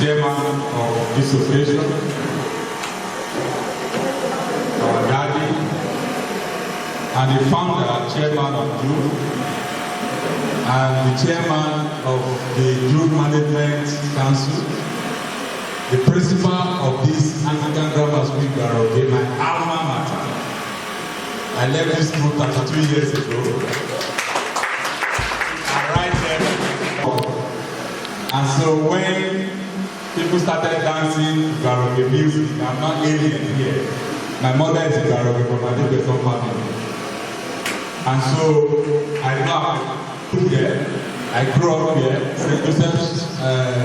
chairman of this occasion, our daddy, and the founder, chairman of JOOF, and the chairman of the JOOF Management Council, the principal of this Anglican Grammar School, Garoge, my alma mater. I left this school 32 years ago. I right there. And so when people started dancing Garoge music, I'm not alien here. My mother is a Garoge from my Benin family. And so I grew here. I grew up here, St. Joseph's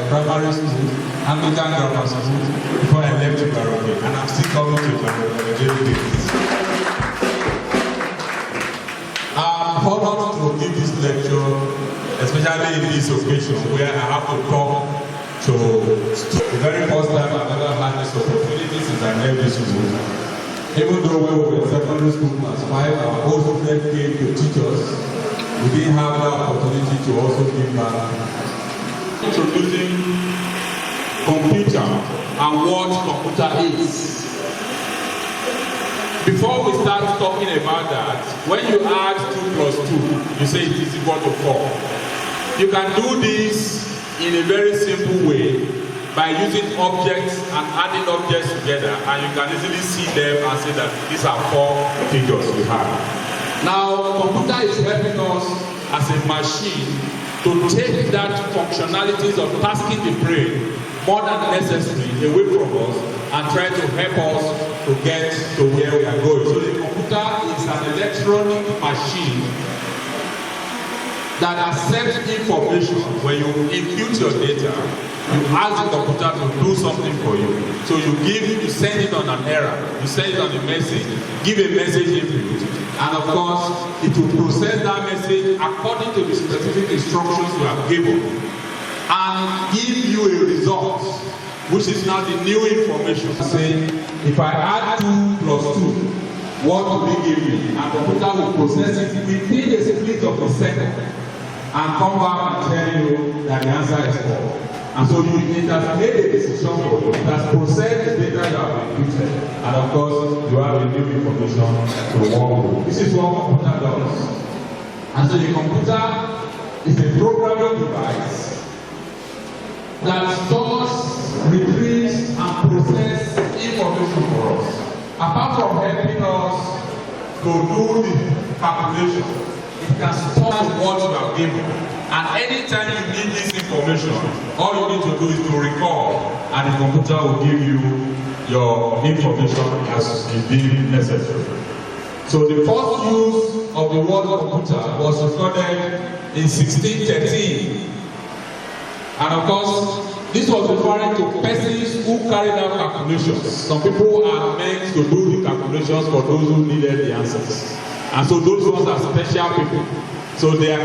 Primary School, Anglican Grammar School, before I left to Garoge. And I'm still coming to Garoge on a daily basis. I'm honored to give this lecture, especially in this occasion where I have to talk to the very first time I've ever had this opportunity since I left this school. Even though when we were in secondary school class 5, our old friend came to teach us, we didn't have the opportunity to also give back. Introducing computer and what computer is. Before we start talking about that, when you add 2 plus 2, you say it is equal to 4. You can do this in a very simple way by using objects and adding objects together, and you can easily see them and say that these are 4 figures we have. Now, computer is helping us as a machine to take that functionalities of tasking the brain more than necessary away from us and try to help us to get to where we are going. So the computer is an electronic machine that accepts information. When you input your data, you ask the computer to do something for you. So you send it on an error, you send it on a message, give a message input, and of course, it will process that message according to the specific instructions you have given, and give you a result, which is now the new information. Say, if I add 2 plus 2, what will it give me? And the computer will process it within a split of a second, and come back and tell you that the answer is 4. And so it has made a decision for you. It has processed the data you have inputted. And of course, you have a new information to work with. This is what computer does. And so the computer is a programming device that stores, retrieves, and processes information for us. Apart from helping us to do the calculation, it can store what you have given. And anytime you need this information, all you need to do is to record, and the computer will give you your information as is deemed necessary. So the first use of the word computer was recorded in 1613. And of course, this was referring to persons who carried out calculations. Some people are meant to do the calculations for those who needed the answers. And so those ones are special people. So they are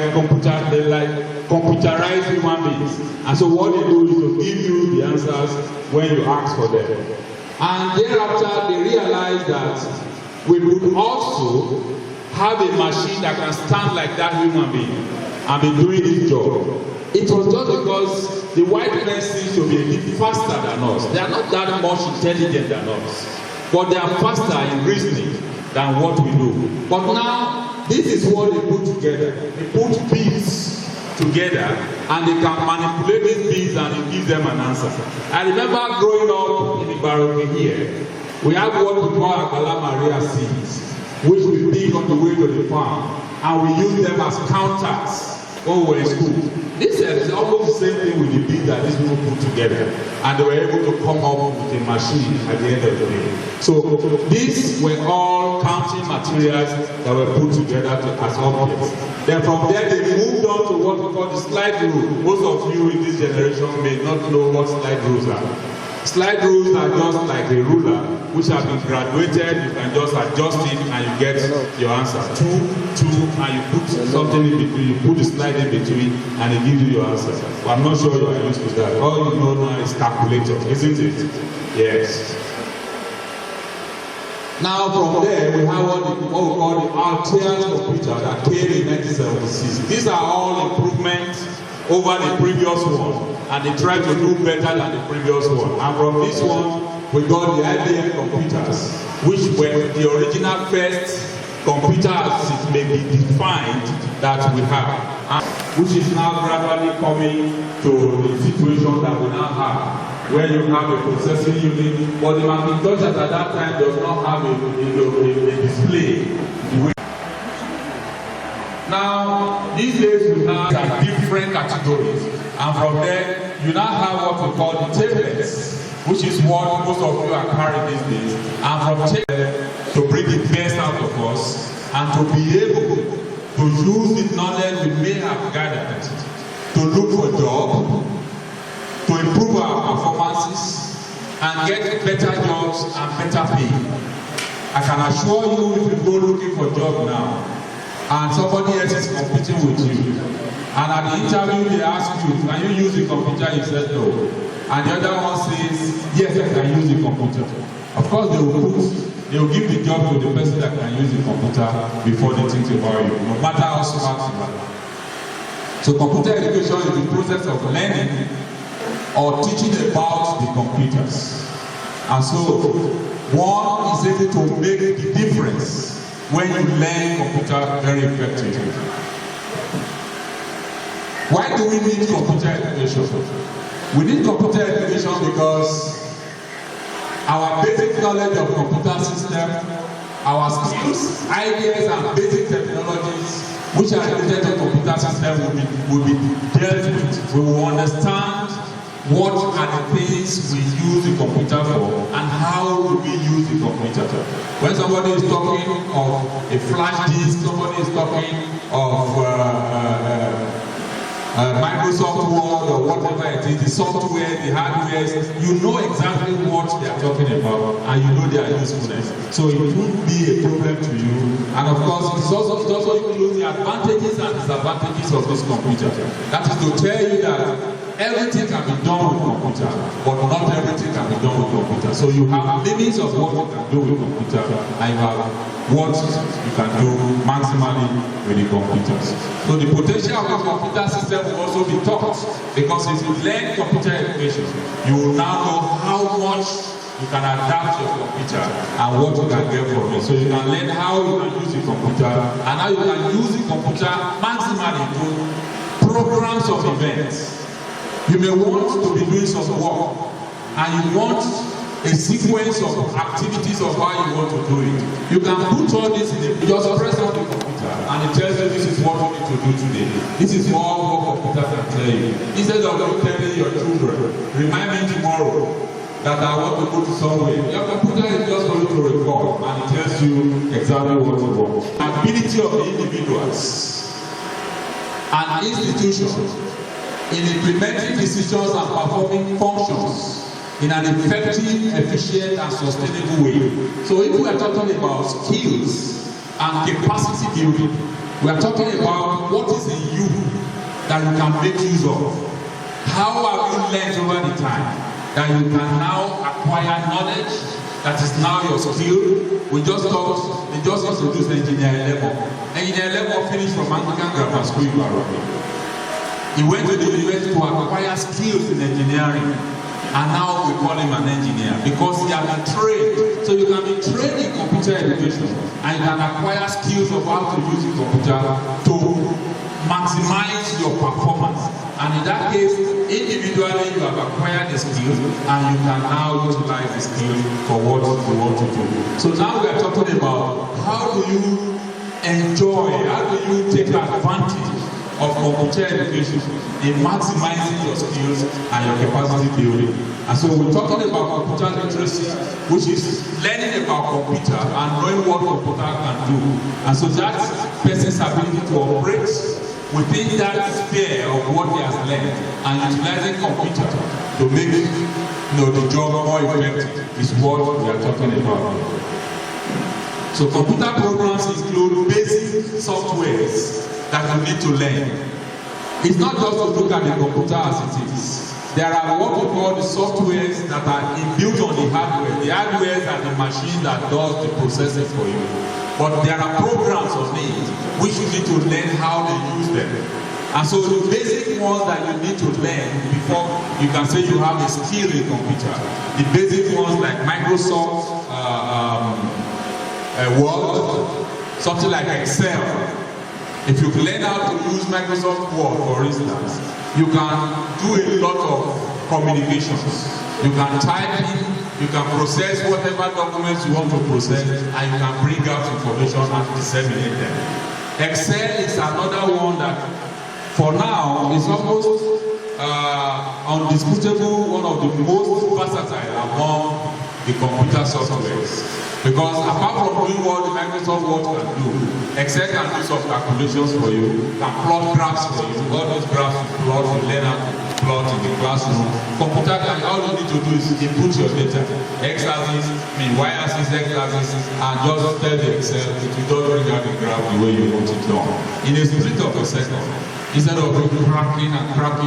they're like computerized human beings. And so what they do is to give you the answers when you ask for them. And thereafter they realized that we would also have a machine that can stand like that human being and be doing its job. It was just because the white men seem to be a bit faster than us. They are not that much intelligent than us, but they are faster in reasoning than what we do. But now, this is what they put together. They put beads together, and they can manipulate these beads, and it gives them an answer. I remember growing up in the Baroque here, we have what we call Agbala Maria seeds, which we dig on the way to the farm, and we use them as counters when we were in school. This is almost the same thing with the beads that these people put together, and they were able to come up with a machine at the end of the day. So these were all counting materials that were put together as objects. Then from there they moved on to what we call the slide rule. Most of you in this generation may not know what slide rules are. Slide rules are just like a ruler which have been graduated. You can just adjust it and you get your answer. 2, 2, and you put something in between. You put the slide in between and it gives you your answer. But I'm not sure you are used to that. All you know now is calculator, isn't it? Yes. Now from there we have what we call the Altian computer that came in 1976. These are all improvements over the previous one. and they try to do better than the previous one. And from this one, we got the IBM computers, which were the original first computers, as it may be defined, that we have, which is now gradually coming to the situation that we now have, where you have a processing unit, but the Macintosh at that time does not have a display. Now, these days we have different categories, and from there, you now have what we call the tablets, which is what most of you are carrying these days, and from tablets to bring the best out of us, and to be able to use the knowledge we may have gathered to look for jobs, to improve our performances, and get better jobs and better pay. I can assure you, if you go looking for a job now, and somebody else is competing with you, and at the interview they ask you, can you use the computer? You said no. And the other one says, yes, I can use the computer. Of course, they will give the job to the person that can use the computer before they think about you, no matter how smart you are. So computer education is the process of learning or teaching about the computers. And so, one is able to make the difference when you learn computer very effectively. Why do we need computer education? We need computer education because our basic knowledge of computer system, our skills, ideas, and basic technologies which are related to computer system will be dealt with. We will understand what are the things we use the computer for and how do we use the computer. When somebody is talking of a flash disk, somebody is talking of Microsoft Word or whatever it is, the software, the hardware, you know exactly what they are talking about and you know their usefulness. So it won't be a problem to you. And of course, it also includes the advantages and disadvantages of this computer. That is to tell you that everything can be done with computer, but not everything can be done with computer. So you have limits of what you can do with computer, and you have what you can do maximally with the computers. So the potential of the computer system will also be taught, because if you learn computer education, you will now know how much you can adapt your computer and what you can get from it. So you can learn how you can use the computer and how you can use the computer maximally to programs of events. You may want to be doing some work and you want a sequence of activities of how you want to do it. You can put all this in just press on the computer and it tells you this is what you need to do today. This is all what computer can tell you. Instead of you telling your children, remind me tomorrow that I want to go to somewhere. Your computer is just for you to record and it tells you exactly what you want. Ability of the individuals and institutions in implementing decisions and performing functions in an effective, efficient, and sustainable way. So if we are talking about skills and capacity building, we are talking about what is in you that you can make use of. How have you learned over the time that you can now acquire knowledge that is now your skill? We just introduced engineer level. Engineer level finished from Anglican Grammar School in Baroque. He went to the university to acquire skills in engineering. And now we call him an engineer because he has been trained. So you can be trained in computer education and you can acquire skills of how to use the computer to maximize your performance. And in that case, individually you have acquired the skills and you can now utilize the skills for what you want to do. So now we are talking about how do you enjoy, how do you take advantage of computer education in maximizing your skills and your capacity building. And so we're talking about computer literacy, which is learning about computer and knowing what computer can do. And so that person's ability to operate within that sphere of what he has learned and utilizing computer to make the job more effective is what we are talking about. So computer programs include basic softwares that you need to learn. It's not just to look at the computer as it is. There are what we call the softwares that are inbuilt on the hardware. The hardware are the machine that does the processing for you. But there are programs on it which you need to learn how they use them. And so the basic ones that you need to learn before you can say you have a skill in computer, the basic ones like Microsoft Word, something like Excel. If you learn how to use Microsoft Word, for instance, you can do a lot of communications. You can type in, you can process whatever documents you want to process, and you can bring out information and disseminate them. Excel is another one that, for now, is almost undisputable one of the most versatile among the computer softwares. Because apart from doing what the Microsoft Word can do, Excel can do some calculations for you, can plot graphs for you. All those graphs you plot, you learn how to plot in the classroom. Computer can, all you need to do is input your data. X-axis, Y-axis, X-axis, and just tell the Excel if you don't bring out the graph the way you want it done. In a split of a second. Instead of cracking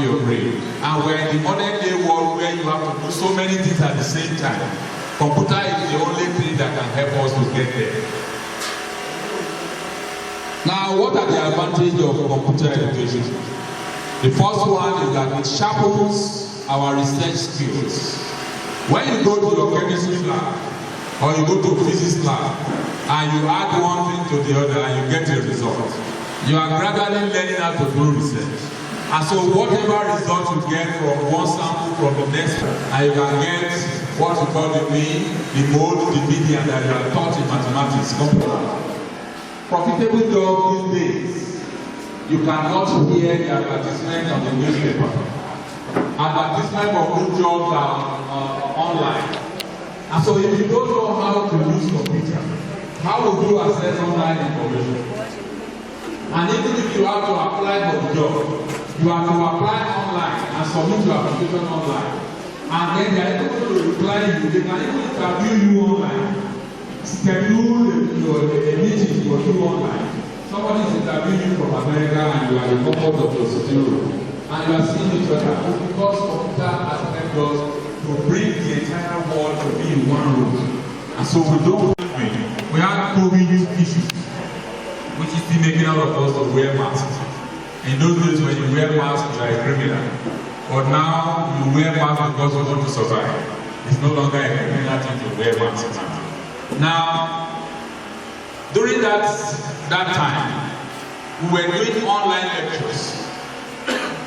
your brain. And we're in the modern day world where you have to do so many things at the same time. Computer is the only thing that can help us to get there. Now, what are the advantages of computer education? The first one is that it sharpens our research skills. When you go to your chemistry lab, or you go to physics lab, and you add one thing to the other and you get a result, you are gradually learning how to do research. And so whatever result you get from one sample from the next, and you can get what you call the mean, the mode, the median that you are taught in mathematics. Profitable job these days, you cannot hear the advertisement on the newspaper. Advertisement for good jobs are online. And so if you don't know how to use computer, how would you access online information? And even if you have to apply for the job, you have to apply online and submit your application online. And then they are able to reply you. They can even interview you online. Schedule a meeting for you online. Somebody is interviewing you from America and you are in the comfort of your sitting room. And you are seeing each other. Because computer has helped us to bring the entire world to be in one room. And so we don't we have COVID issues, which is still making out of us to wear masks. In those days when you wear masks, you are a criminal. But now you wear masks because you want to survive. It's no longer a criminal thing to wear masks now. During that time, we were doing online lectures.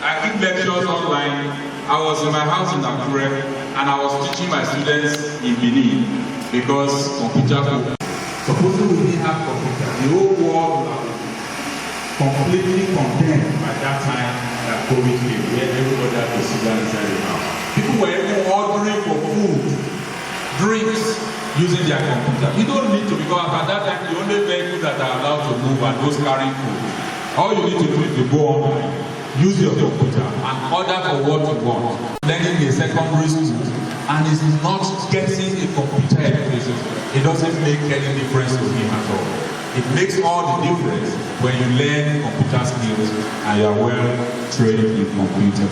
I did lectures online. I was in my house in Akure, and I was teaching my students in Benin because computer. Supposing we didn't have computer, the whole world would have been completely condemned by that time that COVID came, where everybody had to sit down inside the house. People were even ordering for food, drinks, using their computer. You don't need to, because at that time the only vehicles that are allowed to move are those carrying food. All you need to do is to go online, use your computer, and order for what you want. Learning in secondary school, and is not getting a computer education, it doesn't make any difference to him at all. It makes all the difference when you learn computer skills and you are well trained in computer.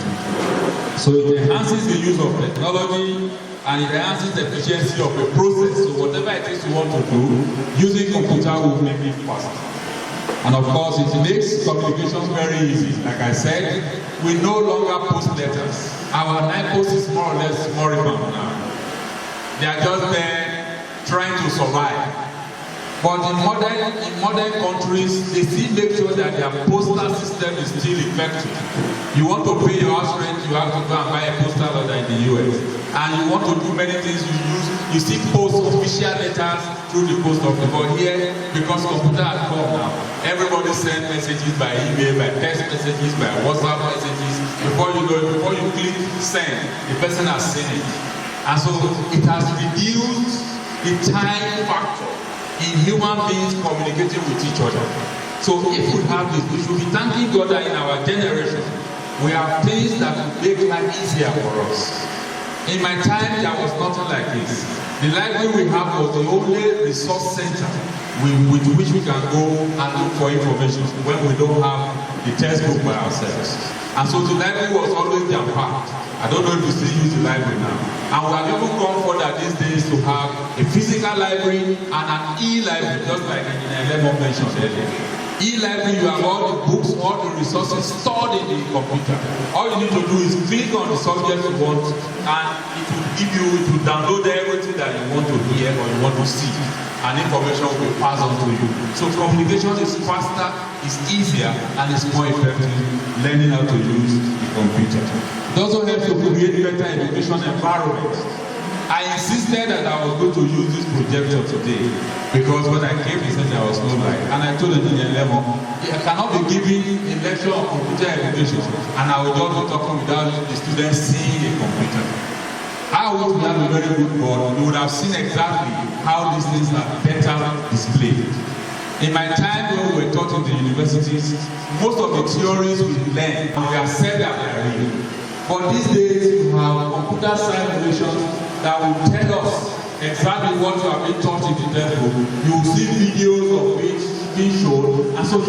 So it enhances the use of technology and it enhances the efficiency of the process. So whatever it is you want to do, using computer will make it faster. And of course, it makes communications very easy. Like I said, we no longer post letters. Our post is more or less moribund now. They are just there trying to survive. But in modern countries, they still make sure that their postal system is still effective. You want to pay your house rent, you have to go and buy a postal order in the US. And you want to do many things, you still post official letters through the post office. But here, because computer has come now, everybody sends messages by email, by text messages, by WhatsApp messages. Before you know it, before you click send, the person has seen it. And so it has reduced the time factor in human beings communicating with each other. So if we have this, we should be thanking God that in our generation, we have things that will make life easier for us. In my time, there was nothing like this. The library we have was the only resource center with which we can go and look for information when we don't have the textbook by ourselves. And so the library was always jam-packed. I don't know if you still use the library now. And we have even gone further these days to have a physical library and an e-library, just like Lemon mentioned earlier. E-library, you have all the books, all the resources stored in the computer. All you need to do is click on the subject you want, and it will download everything that you want to hear or you want to see, and information will be passed on to you. So communication is faster, it's easier, and it's more effective learning how to use the computer. It also helps to create better education environment. I insisted that I was going to use this projector today because when I came, he said there was no light. And I told the engineer level, I cannot be giving a lecture on computer education and I will just be talking without the students seeing a computer. I wish we had a very good board. You would have seen exactly how these things are better displayed. In my time when we were taught in the universities, most of the theories we learned, we have said that they are real. But these days, you have computer simulations that will tell us exactly what you have been taught in the textbook. You will see videos of it being shown, and so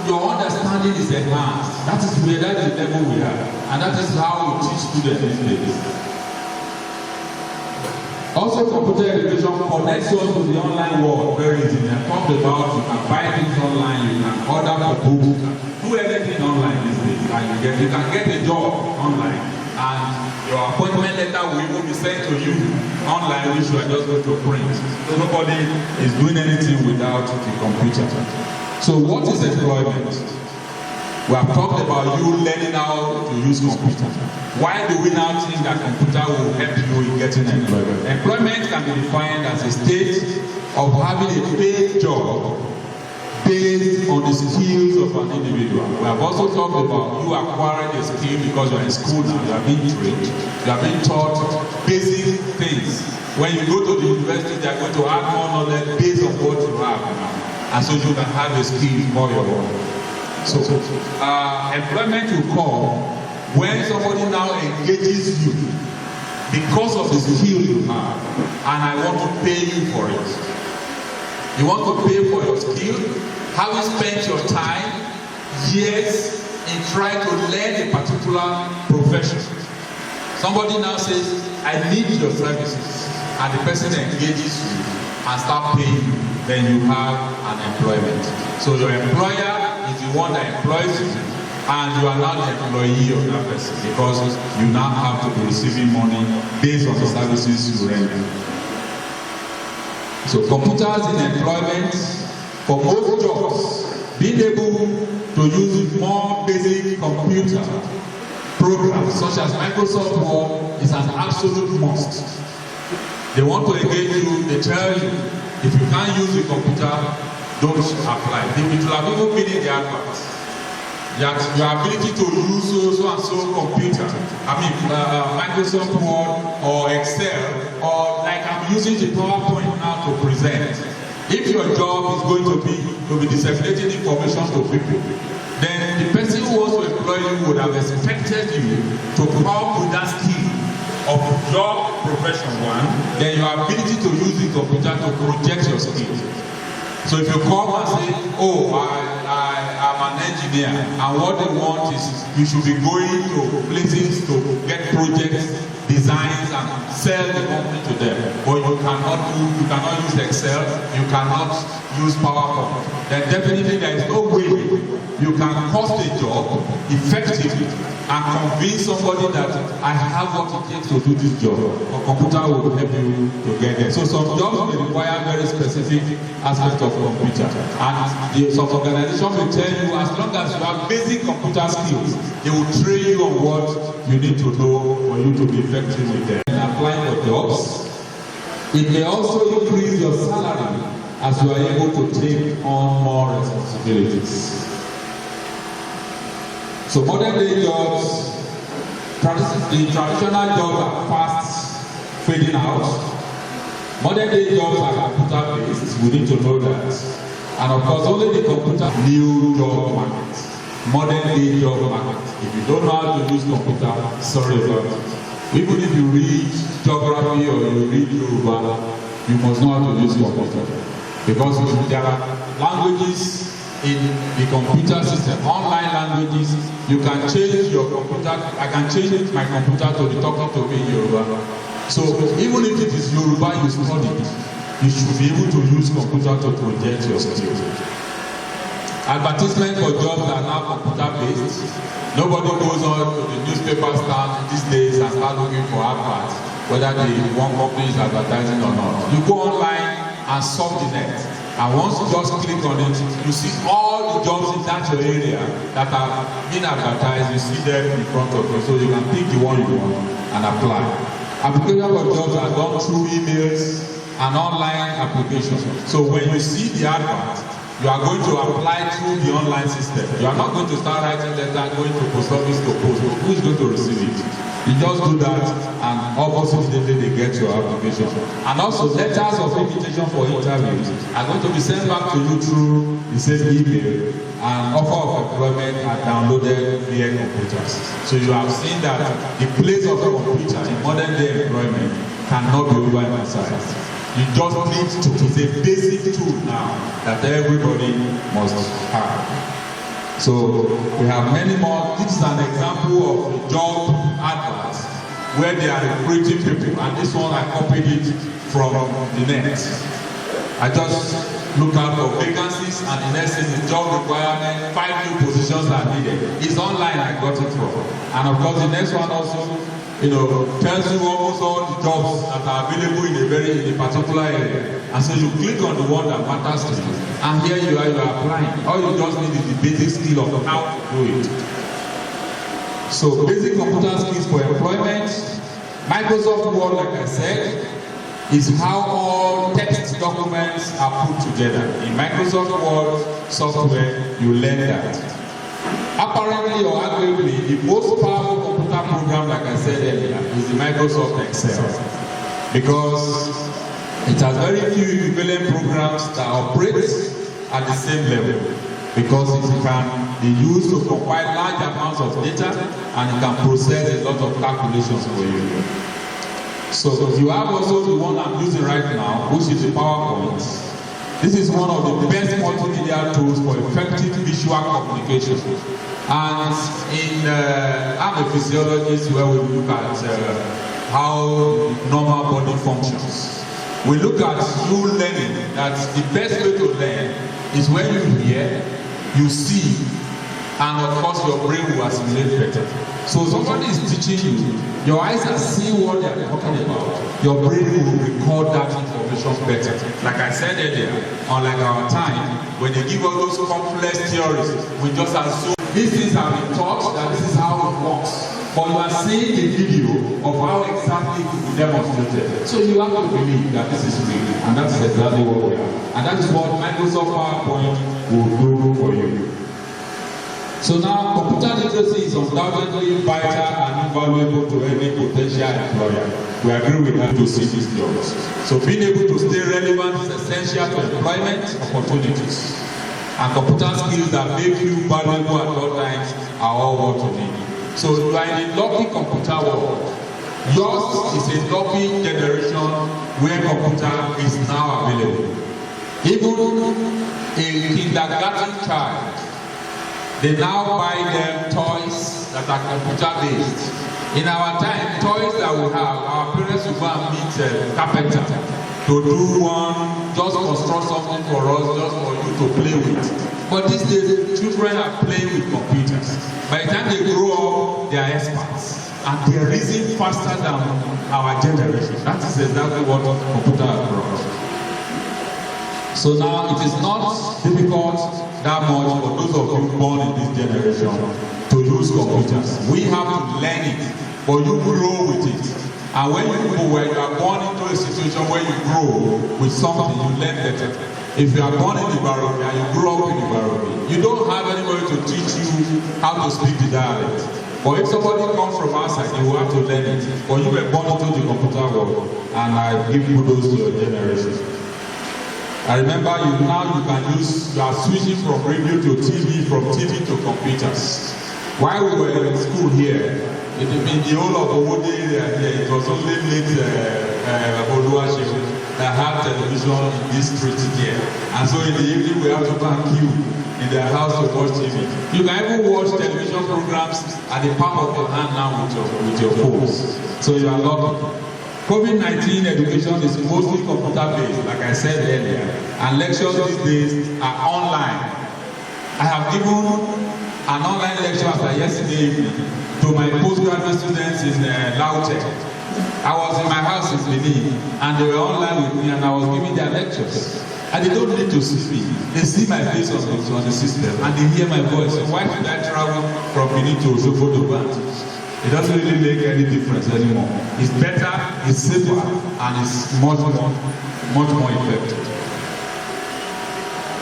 your understanding is enhanced. That is the level we are, and that is how we teach students these days. Also, computer education connects us to the online world very easily. I talked about you can buy things online, you can order for books, you can do everything online these days, and you can get a job online, and your appointment letter will even be sent to you online, which you are just going to print. So nobody is doing anything without the computer. So what is employment? We have talked about you learning how to use computer. Why do we now think that computer will help you in getting employment? Employment can be defined as a state of having a paid job based on the skills of an individual. We have also talked about you acquiring a skill because you are in school now, you are being trained, you are being taught basic things. When you go to the university, they are going to add more knowledge based on what you have now. And so you can have a skill for your own. So, employment will come when somebody now engages you because of the skill you have, and I want to pay you for it. You want to pay for your skill? Have you spent your time, years, in trying to learn a particular profession? Somebody now says, I need your services, and the person engages you and start paying you, then you have an employment. So your employer is the one that employs you, and you are now the employee of that person because you now have to be receiving money based on the services you render. So computers in employment, for most jobs, being able to use more basic computer programs such as Microsoft Word is an absolute must. They want to engage you, they tell you, if you can't use the computer, don't apply. It will have even been in the advert. Your ability to use so and so computer, Microsoft Word or Excel, or like I'm using the PowerPoint now to present. If your job is going to be disseminating information to people, then the person who wants to employ you would have expected you to come with that skill of your profession one, then your ability to use the computer to project your skills. So if you come and say, oh, I'm an engineer, and what they want is you should be going to places to get projects, designs, and sell the company to them. But you cannot use Excel, you cannot use PowerPoint. Then definitely there is no way you can cost a job effectively and convince somebody that I have what it takes to do this job. A computer will help you to get there. So some jobs may require very specific aspects of computer. And some organizations will tell you as long as you have basic computer skills, they will train you on what you need to know for you to be effective with them. Applying for jobs, it may also increase your salary as you are able to take on more responsibilities. So modern day jobs, the traditional jobs are fast fading out. Modern day jobs are computer based, we need to know that. And of course only the computer new job market, modern day job market. If you don't know how to use computer, sorry about it. Even if you read geography or you read Yoruba, you must know how to use computer. Because there are languages in the computer system, online languages, you can change your computer. I can change my computer to be talking to me in Yoruba. So even if it is Yoruba you study, you should be able to use computer to project your skills. Advertisement for jobs are now computer-based. Nobody goes on to the newspaper stand these days and start looking for adverts, whether the one company is advertising or not. You go online and surf the net, and once you just click on it, you see all the jobs in that your area that are being advertised. You see them in front of you, so you can pick the one you want and apply. Application for jobs are done through emails and online applications. So when you see the advert, you are going to apply through the online system. You are not going to start writing letter, going to post office to post. Who is going to receive it? You just do that, and almost immediately they get your application. And also, letters of invitation for interviews are going to be sent back to you through the same email, and offer of employment are downloaded via computers. So you have seen that the place of a computer in modern day employment cannot be overemphasized. You just need to, it's a basic tool now that everybody must have. So we have many more. This is an example of a job advert where they are recruiting people, and this one I copied it from the net. I just look out for vacancies, and the next thing is job requirement, 5 new positions are needed. It's online, I got it from. And of course the next one also, tells you almost all the jobs that are available in a particular area. And so you click on the one that matters to you, and here you are applying. All you just need is the basic skill of how to do it. So basic computer skills for employment. Microsoft Word, like I said, is how all text documents are put together. In Microsoft Word software, you learn that. Apparently or arguably, the most powerful computer program, like I said earlier, is the Microsoft Excel, because it has very few equivalent programs that operate at the same level, because it can be used to compile large amounts of data, and it can process a lot of calculations for you. So you have also the one I'm using right now, which is the PowerPoint. This is one of the best multimedia tools for effective visual communication. And I'm a physiologist where we look at how normal body functions. We look at you learning, that the best way to learn is when you hear, you see, and of course your brain will assimilate better. So somebody is teaching you, your eyes are seeing what they are talking about, your brain will record that information better. Like I said earlier, unlike our time, when they give us those complex theories, we just assume these things have been taught, that this is how it works. But you are seeing a video of how exactly it is demonstrated. So you have to believe that this is real, and that's exactly what we are. And that is what Microsoft PowerPoint will do for you. So now, computer literacy is undoubtedly vital and invaluable to any potential employer. We agree with that to see these jobs. So being able to stay relevant is essential to employment opportunities. And computer skills that make you valuable at all times are all what you need. So you are in a lucky computer world. Yours is a lucky generation where computer is now available. Even a kindergarten child, they now buy them toys that are computer-based. In our time, toys that we have, our parents will go and meet a carpenter to do one, just construct something for us, just for you to play with. But these days, children are playing with computers. By the time they grow up, they are experts. And they are reasoning faster than our generation. That is exactly what computer has brought. So now, it is not difficult that much for those of you born in this generation to use computers. We have to learn it, but you grow with it. And when you are born into a situation where you grow with something, you learn better. If you are born in Ibarobi and you grow up in Ibarobi, you don't have anybody to teach you how to speak the dialect. But if somebody comes from outside, you will have to learn it. But you were born into the computer world, and I give kudos to your generation. I remember you are switching from radio to TV, from TV to computers. While we were in school here, in the whole of Owode area here, it was only late Oludayo that had television in this street here. And so in the evening we have to go and queue in their house to watch TV. You can even watch television programs at the palm of your hand now with your phones. So you are lucky. COVID-19 education is mostly computer-based, like I said earlier, and lectures these days are online. I have given an online lecture after yesterday evening to my postgraduate students in Lautech. I was in my house in Benin, and they were online with me, and I was giving their lectures. And they don't need to see me. They see my face on the system, and they hear my voice. So why should I travel from Benin to Osogbo to go and teach? It doesn't really make any difference anymore. It's better, it's safer, and it's much more effective.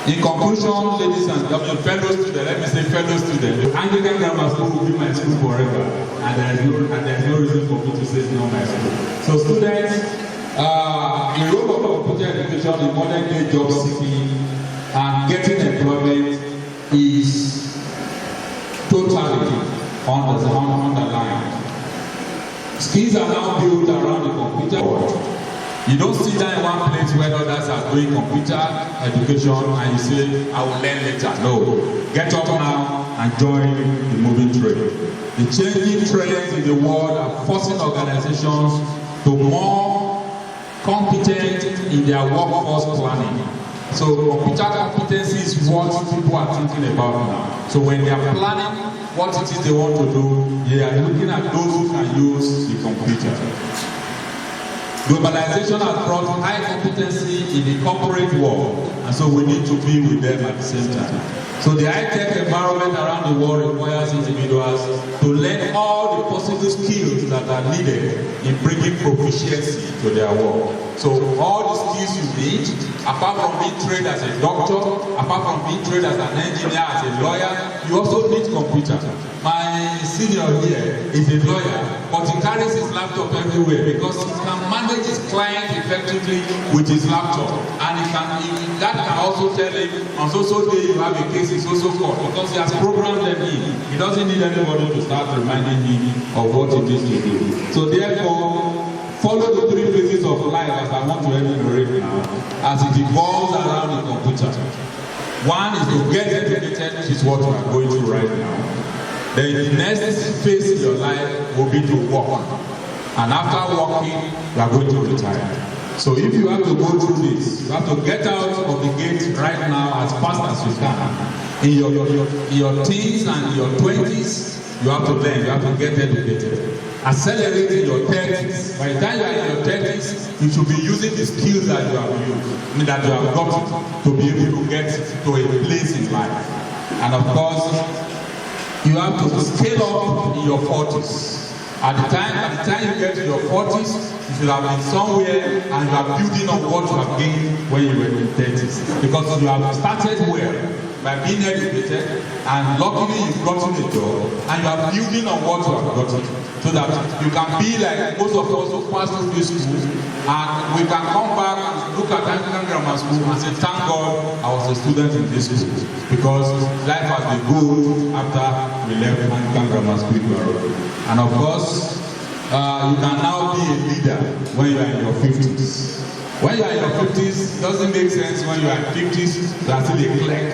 In conclusion, ladies and gentlemen, fellow students, let me say fellow students, the Anglican Grammar School will be my school forever, and there's no reason for me to say it's not my school. So students, the role of computer education in modern day job seeking and getting employment is totally underlined. Skills are now built around the computer world. You don't sit down in one place where others are doing computer education and you say, I will learn later. No. Get up now and join the moving trade. The changing trends in the world are forcing organizations to more competent in their workforce planning. So computer competency is what people are thinking about now. So when they are planning what it is they want to do, they are looking at those who can use the computer. Globalization has brought high competency in the corporate world, and so we need to be with them at the same time. So the high-tech environment around the world requires individuals to learn all the possible skills that are needed in bringing proficiency to their work. So all the skills you need, apart from being trained as a doctor, apart from being trained as an engineer, as a lawyer, you also need computer. My senior here is a lawyer, but he carries his laptop everywhere because he can manage his client effectively with his laptop, and that can also tell him on so day you have a case in so court because he has programmed them in. He doesn't need anybody to start reminding him of what he needs to do. So therefore, follow the three phases of life as I want to enumerate now, as it evolves around the computer. One is to get educated, which is what we are going through right now. Then the next phase in your life will be to work. And after working, you are going to retire. So if you have to go through this, you have to get out of the gate right now as fast as you can. In your teens and your 20s, you have to learn, you have to get educated. Accelerate in your 30s. By the time you are in your 30s, you should be using the skills that you have used, that you have got to be able to get to a place in life. And of course, you have to scale up in your 40s. At the time you get to your 40s, you should have been somewhere and you are building on what you have gained when you were in your 30s. Because you have started well by being educated, and luckily you've gotten a job, and you are building on what you have gotten. So that you can be like most of us who pass through this school, and we can come back and look at Anglican Grammar School and say, thank God I was a student in this school, because life has been good after we left Anglican Grammar School. And of course, you can now be a leader when you are in your 50s. When you are in your 50s, it doesn't make sense when you are in 50s to are still a clerk.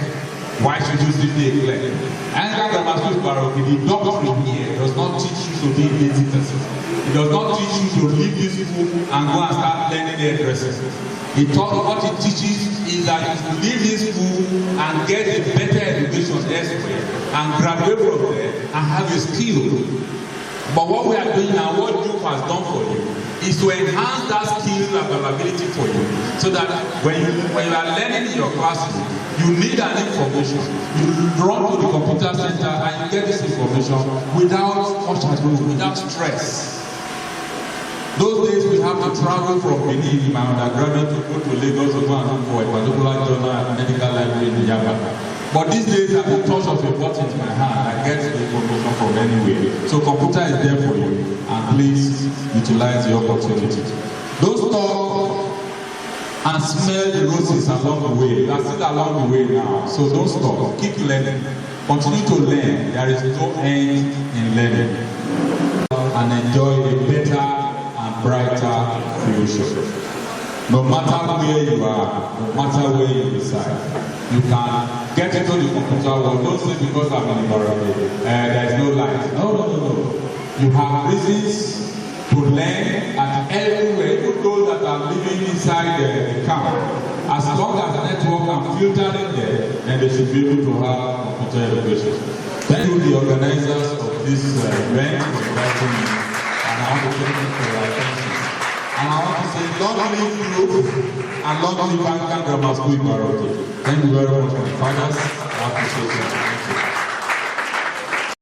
Why should you still be a clerk? Anglican Grammar School parochial, the doctrine here does not teach you to be a lazy person. It does not teach you to leave this school and go and start learning hairdressing. What it teaches is that you should leave this school and get a better education elsewhere and graduate from there and have a skill. But what we are doing now, what JOOF has done for you, is to enhance that skill and availability for you, so that when you are learning in your classroom, you need an information. You run to the computer center and you get this information without much ado, without stress. Those days we have to travel from Benin in my undergraduate to go to Lagos to go and look for a particular journal at medical library in Yaba. But these days, at the touch of a button in my hand, I get the information from anywhere. So computer is there for you, and please utilize the opportunity. Don't stop and smell the roses along the way. You are still along the way now, so don't stop. Keep learning. Continue to learn. There is no end in learning. And enjoy a better and brighter future. No matter where you are, no matter where you reside, you can get into the computer world. Don't say because I'm in the there is no light. No. You have reasons to learn at everywhere, even those that are living inside the camp. As long as the network can filter in there, then they should be able to have future education. Thank you, the organizers of this event, for inviting me, and I want to thank you for your attention. And I want to say, long live JOOF and long live Anglican Grammar School in Maroke. Thank you very much, my fathers. I appreciate you.